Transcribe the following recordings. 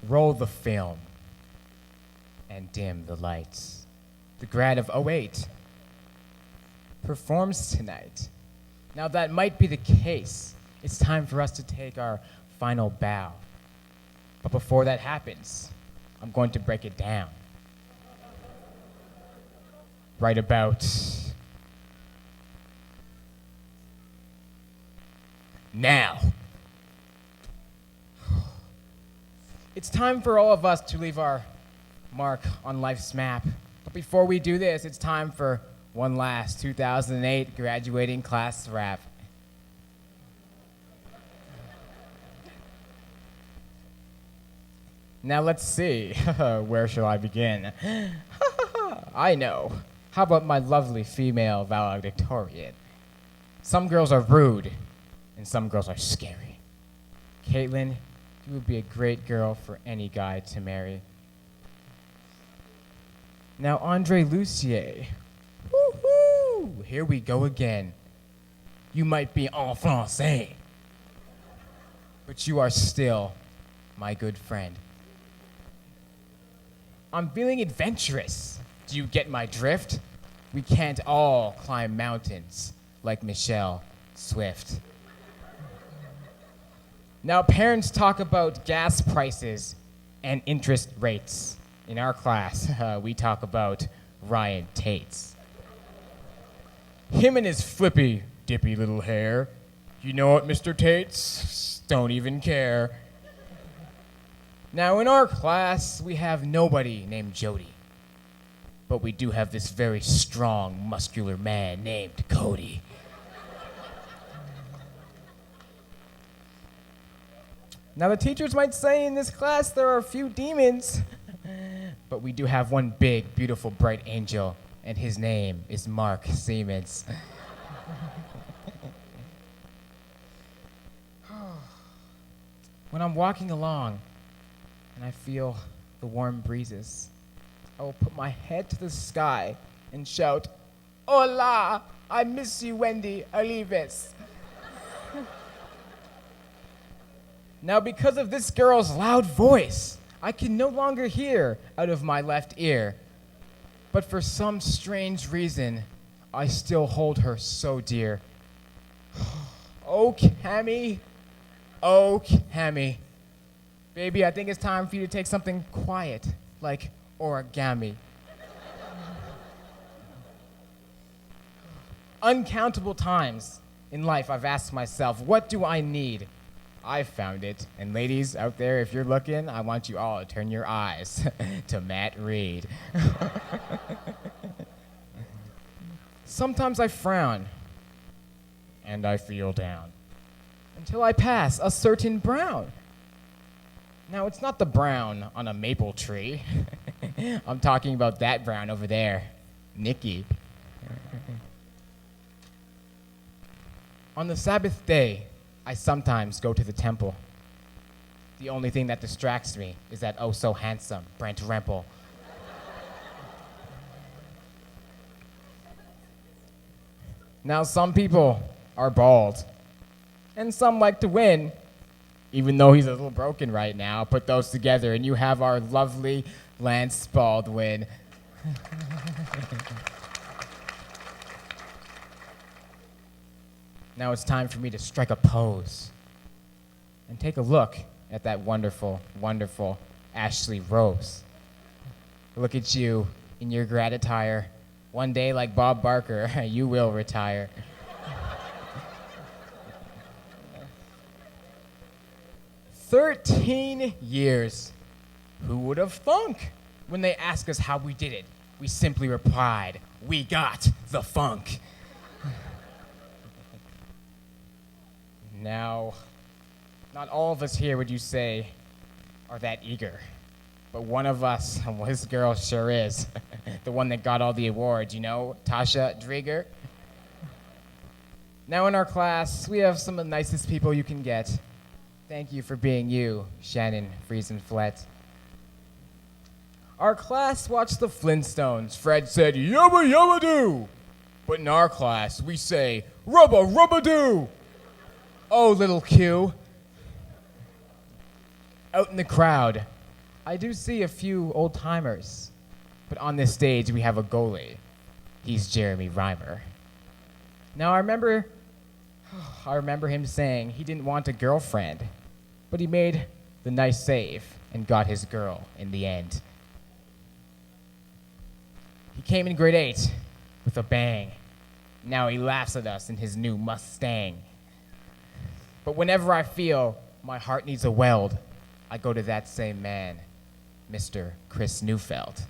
Roll the film and dim the lights. The grad of '08 performs tonight. Now that might be the case. It's time for us to take our final bow. But before that happens, I'm going to break it down. Right about now. It's time for all of us to leave our mark on life's map. But before we do this, it's time for one last 2008 graduating class rap. Now let's see, where shall I begin? I know. How about my lovely female valedictorian? Some girls are rude, and some girls are scary. Kaitlin, you would be a great girl for any guy to marry. Now Andre Lucier. Woo-hoo! Here we go again. You might be en français, but you are still my good friend. I'm feeling adventurous. Do you get my drift? We can't all climb mountains like Michelle Swift. Now, parents talk about gas prices and interest rates. In our class, we talk about Ryan Tate's. Him and his flippy, dippy little hair. You know what, Mr. Tate's? Don't even care. Now, in our class, we have nobody named Jody. But we do have this very strong, muscular man named Cody. Now, the teachers might say in this class there are a few demons, but we do have one big, beautiful, bright angel, and his name is Mark Siemens. When I'm walking along and I feel the warm breezes, I will put my head to the sky and shout, "Hola! I miss you, Wendy Olives." Now, because of this girl's loud voice, I can no longer hear out of my left ear. But for some strange reason, I still hold her so dear. Oh, Cammy. Oh, Cammy. Baby, I think it's time for you to take something quiet, like origami. Uncountable times in life I've asked myself, what do I need? I found it. And ladies out there, if you're looking, I want you all to turn your eyes to Matt Reed. Sometimes I frown and I feel down until I pass a certain brown. Now, it's not the brown on a maple tree. I'm talking about that brown over there, Nikki. On the Sabbath day, I sometimes go to the temple. The only thing that distracts me is that oh so handsome Brent Rempel. Now, some people are bald, and some like to win, even though he's a little broken right now. Put those together, and you have our lovely Lance Baldwin. Now it's time for me to strike a pose and take a look at that wonderful, wonderful Ashley Rose. Look at you in your grad attire. One day, like Bob Barker, you will retire. 13 years. Who would have thunk? When they ask us how we did it, we simply replied, we got the funk. Now, not all of us here, would you say, are that eager. But one of us, well, this girl sure is. The one that got all the awards, you know, Tasha Drieger. Now in our class, we have some of the nicest people you can get. Thank you for being you, Shannon Friesenflett. Our class watched the Flintstones. Fred said, yabba yabba doo. But in our class, we say, rubba rubba doo. Oh, little Q. Out in the crowd, I do see a few old-timers, but on this stage we have a goalie. He's Jeremy Reimer. Now I remember him saying he didn't want a girlfriend, but he made the nice save and got his girl in the end. He came in grade 8 with a bang. Now he laughs at us in his new Mustang. But whenever I feel my heart needs a weld, I go to that same man, Mr. Chris Neufeld.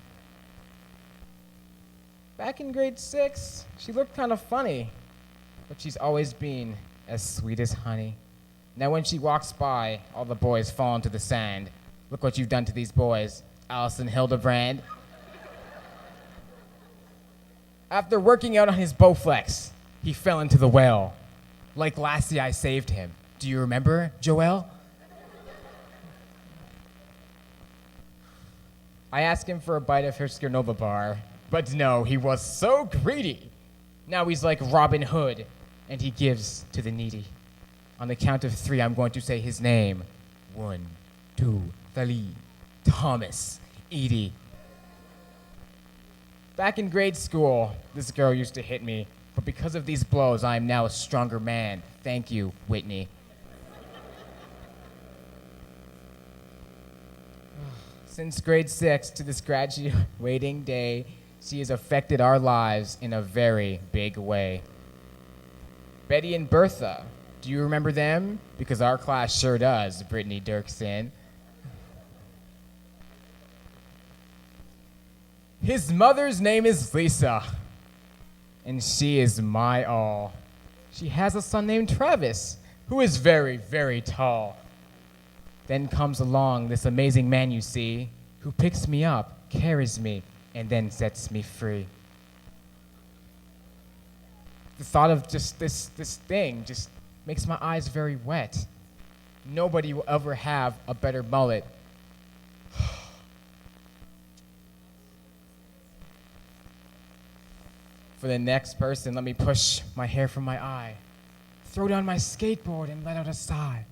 Back in grade 6, she looked kind of funny, but she's always been as sweet as honey. Now when she walks by, all the boys fall into the sand. Look what you've done to these boys, Allison Hildebrand. After working out on his Bowflex, he fell into the well. Like Lassie, I saved him. Do you remember, Joelle? I asked him for a bite of her Skirnova bar, but no, he was so greedy. Now he's like Robin Hood, and he gives to the needy. On the count of 3, I'm going to say his name. 1, 2, 3. Thomas Edie. Back in grade school, this girl used to hit me, but because of these blows, I am now a stronger man. Thank you, Whitney. Since grade 6 to this graduating day, she has affected our lives in a very big way. Betty and Bertha, do you remember them? Because our class sure does, Brittany Dirksen. His mother's name is Lisa, and she is my all. She has a son named Travis, who is very, very tall. Then comes along this amazing man you see, who picks me up, carries me, and then sets me free. The thought of just this thing just makes my eyes very wet. Nobody will ever have a better mullet. For the next person, let me push my hair from my eye, throw down my skateboard and let out a sigh.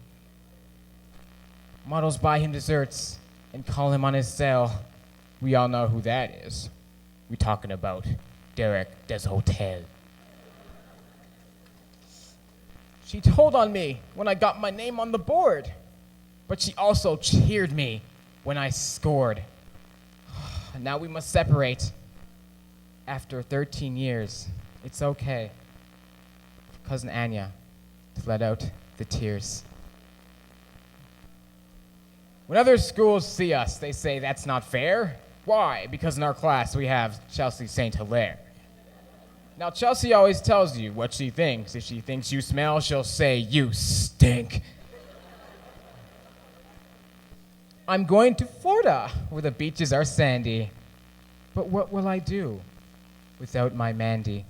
Models buy him desserts and call him on his cell. We all know who that is. We're talking about Derek Des Hotel. She told on me when I got my name on the board, but she also cheered me when I scored. Now we must separate. After 13 years, it's okay. Cousin Anya to let out the tears. When other schools see us, they say that's not fair. Why? Because in our class we have Chelsea St. Hilaire. Now Chelsea always tells you what she thinks. If she thinks you smell, she'll say you stink. I'm going to Florida, where the beaches are sandy. But what will I do without my Mandy?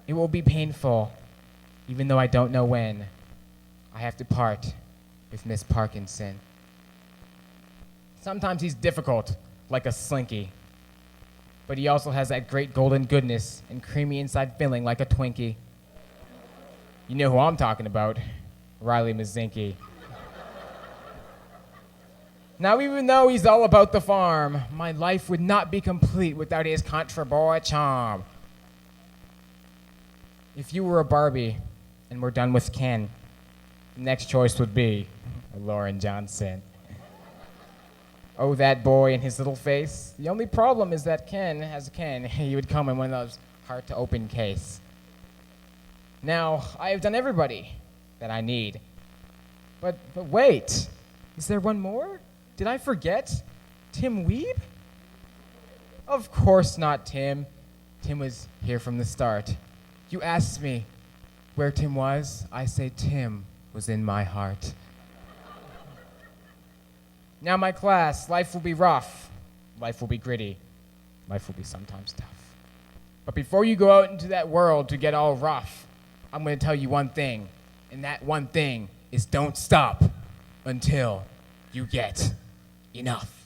It will be painful, even though I don't know when. I have to part with Miss Parkinson. Sometimes he's difficult, like a slinky. But he also has that great golden goodness and creamy inside filling like a Twinkie. You know who I'm talking about, Riley Mazinki. Now, even though he's all about the farm, my life would not be complete without his country boy charm. If you were a Barbie and we're done with Ken, the next choice would be Lauren Johnson. Oh, that boy and his little face. The only problem is that Ken, he would come in one of those hard-to-open case. Now, I have done everybody that I need. But wait, is there one more? Did I forget? Tim Weeb? Of course not Tim. Tim was here from the start. You asked me where Tim was. I say Tim was in my heart. Now, my class, life will be rough. Life will be gritty. Life will be sometimes tough. But before you go out into that world to get all rough, I'm going to tell you one thing. And that one thing is don't stop until you get enough.